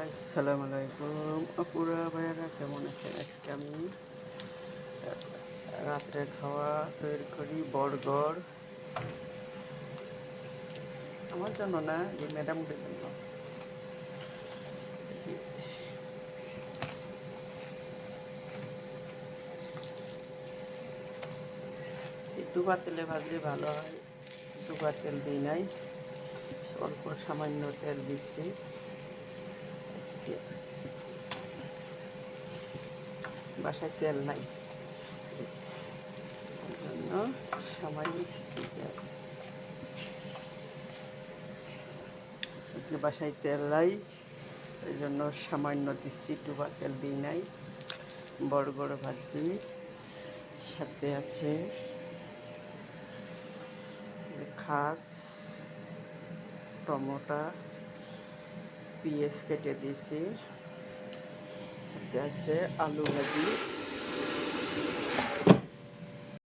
আসসালামু আলাইকুম আপুরা ভাইয়ারা, কেমন আছেন? আজকে আমি রাত্রে খাওয়া তৈরি করি বর্গর। আমার জন্য না, এই ম্যাডামদের জন্য। ডুবা তেলে ভাজলে ভালো হয়, ডুবা তেল দিই নাই, অল্প সামান্য তেল দিচ্ছি। আজকে বাসায় তেল নাই, এই জন্য সামান্য তেল। বাসায় তেল নাই, এই জন্য সামান্য দিচ্ছি, ডুবা তেল দিই নাই। বর্গর ভাজি, সাথে আছে খাস, টমেটো, পেঁয়াজ কেটে দিয়েছি, সাথে আছে আলু ভাজি।